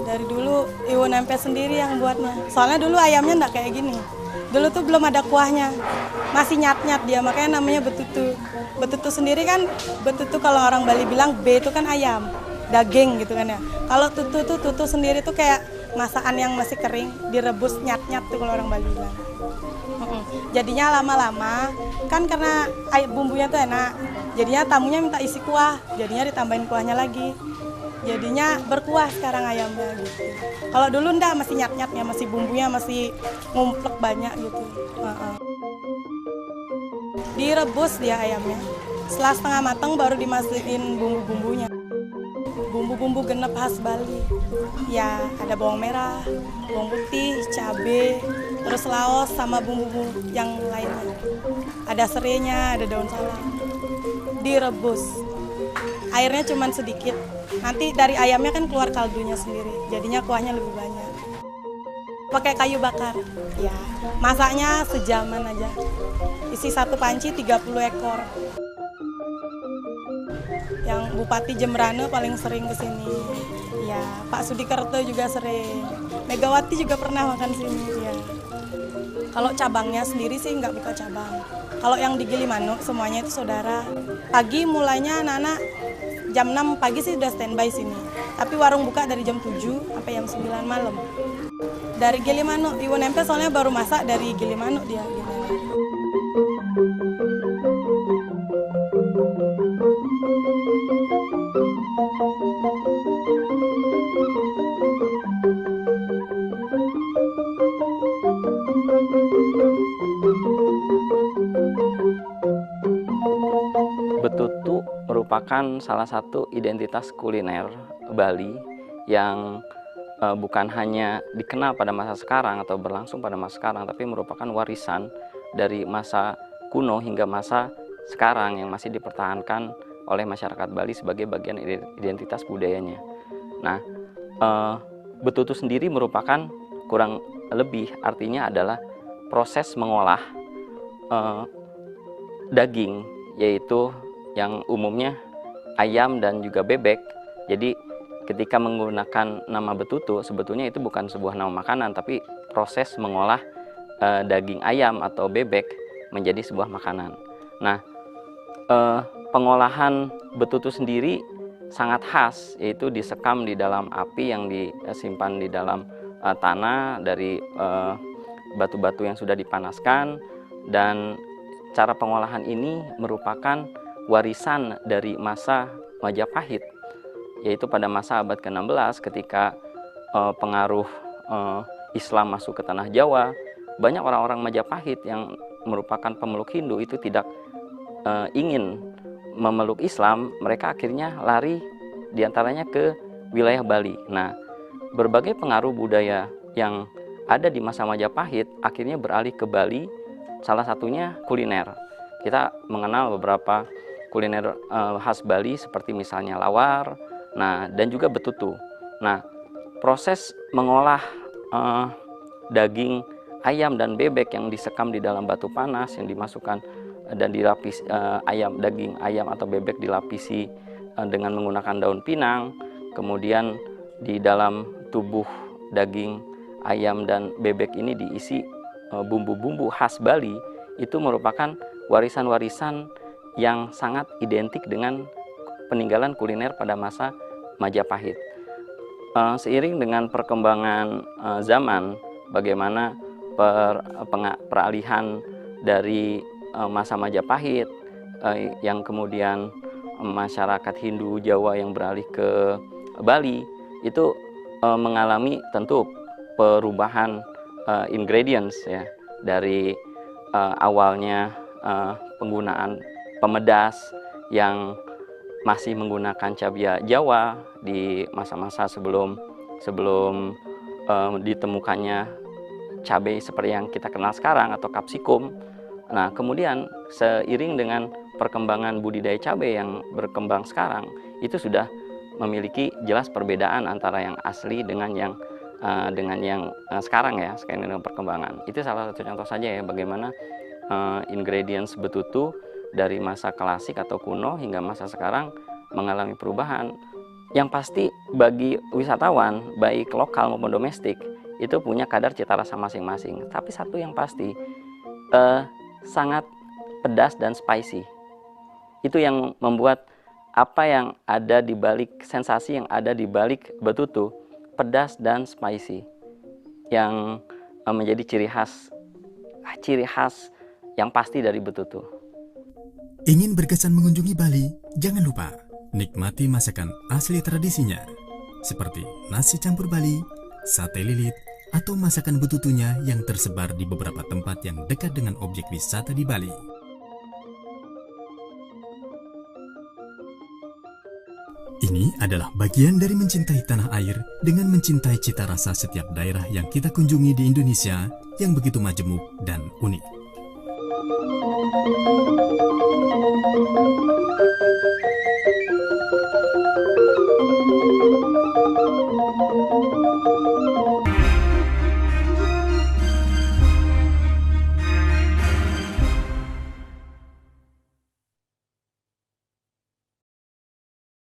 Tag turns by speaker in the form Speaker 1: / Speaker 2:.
Speaker 1: Dari dulu Ibu Nempe sendiri yang buatnya. Soalnya dulu ayamnya enggak kayak gini. Dulu tuh belum ada kuahnya. Masih nyat-nyat dia, makanya namanya betutu. Betutu sendiri kan, betutu kalau orang Bali bilang B itu kan ayam, daging gitu kan ya. Kalau tutu sendiri tuh kayak masakan yang masih kering, direbus nyat-nyat tuh kalau orang Bali bilang. Jadinya lama-lama, kan karena bumbunya tuh enak, jadinya tamunya minta isi kuah, jadinya ditambahin kuahnya lagi. Jadinya berkuah sekarang ayamnya gitu. Kalau dulu enggak, masih nyat-nyatnya, masih bumbunya masih ngumplek banyak gitu. Direbus dia ayamnya. Setelah setengah matang baru dimasukin bumbu-bumbunya. Bumbu-bumbu genep khas Bali. Ya, ada bawang merah, bawang putih, cabai, terus laos sama bumbu-bumbu yang lainnya. Ada serainya, ada daun salam. Direbus. Airnya cuma sedikit. Nanti dari ayamnya kan keluar kaldunya sendiri. Jadinya kuahnya lebih banyak. Pakai kayu bakar. Ya, masaknya sejaman aja. Isi satu panci 30 ekor. Yang Bupati Jembrane paling sering ke sini. Ya, Pak Sudikerto juga sering. Megawati juga pernah makan sini. Ya. Kalau cabangnya sendiri sih nggak buka cabang. Kalau yang di Gilimanuk semuanya itu saudara. Pagi mulainya anak-anak jam 6 pagi sih udah standby sini. Tapi warung buka dari jam 7 sampai jam 9 malam. Dari Gilimanuk, Ibu Nempe soalnya baru masak dari Gilimanuk dia.
Speaker 2: Betutu merupakan salah satu identitas kuliner Bali yang bukan hanya dikenal pada masa sekarang atau berlangsung pada masa sekarang, tapi merupakan warisan dari masa kuno hingga masa sekarang yang masih dipertahankan oleh masyarakat Bali sebagai bagian identitas budayanya. Nah, betutu sendiri merupakan kurang lebih artinya adalah proses mengolah daging, yaitu yang umumnya ayam dan juga bebek. Jadi ketika menggunakan nama betutu, sebetulnya itu bukan sebuah nama makanan, tapi proses mengolah daging ayam atau bebek menjadi sebuah makanan. Nah, pengolahan betutu sendiri sangat khas, yaitu disekam di dalam api yang disimpan di dalam tanah dari batu-batu yang sudah dipanaskan, dan cara pengolahan ini merupakan warisan dari masa Majapahit, yaitu pada masa abad ke-16 ketika pengaruh Islam masuk ke tanah Jawa. Banyak orang-orang Majapahit yang merupakan pemeluk Hindu itu tidak ingin memeluk Islam, mereka akhirnya lari diantaranya ke wilayah Bali. Nah, berbagai pengaruh budaya yang ada di masa Majapahit akhirnya beralih ke Bali, salah satunya kuliner. Kita mengenal beberapa kuliner khas Bali seperti misalnya lawar, nah, dan juga betutu. Nah, proses mengolah daging ayam dan bebek yang disekam di dalam batu panas yang dimasukkan dan dilapis daging ayam atau bebek dilapisi dengan menggunakan daun pinang, kemudian di dalam tubuh daging ayam dan bebek ini diisi bumbu-bumbu khas Bali. Itu merupakan warisan-warisan yang sangat identik dengan peninggalan kuliner pada masa Majapahit. Seiring dengan perkembangan zaman, bagaimana peralihan dari masa Majapahit yang kemudian masyarakat Hindu Jawa yang beralih ke Bali itu mengalami tentu perubahan ingredients ya, dari awalnya penggunaan pemedas yang masih menggunakan cabai Jawa di masa-masa sebelum ditemukannya cabai seperti yang kita kenal sekarang atau kapsikum. Nah, kemudian seiring dengan perkembangan budidaya cabai yang berkembang sekarang, itu sudah memiliki jelas perbedaan antara yang asli dengan yang sekarang ya, sekarang dengan perkembangan. Itu salah satu contoh saja ya bagaimana ingredients betutu dari masa klasik atau kuno hingga masa sekarang mengalami perubahan. Yang pasti bagi wisatawan baik lokal maupun domestik itu punya kadar cita rasa masing-masing. Tapi satu yang pasti sangat pedas dan spicy. Itu yang membuat apa yang ada di balik sensasi yang ada di balik betutu pedas dan spicy yang menjadi ciri khas yang pasti dari betutu.
Speaker 3: Ingin berkesan mengunjungi Bali? Jangan lupa nikmati masakan asli tradisinya seperti nasi campur Bali, sate lilit, atau masakan betutunya yang tersebar di beberapa tempat yang dekat dengan objek wisata di Bali. Ini adalah bagian dari mencintai tanah air dengan mencintai cita rasa setiap daerah yang kita kunjungi di Indonesia yang begitu majemuk dan unik.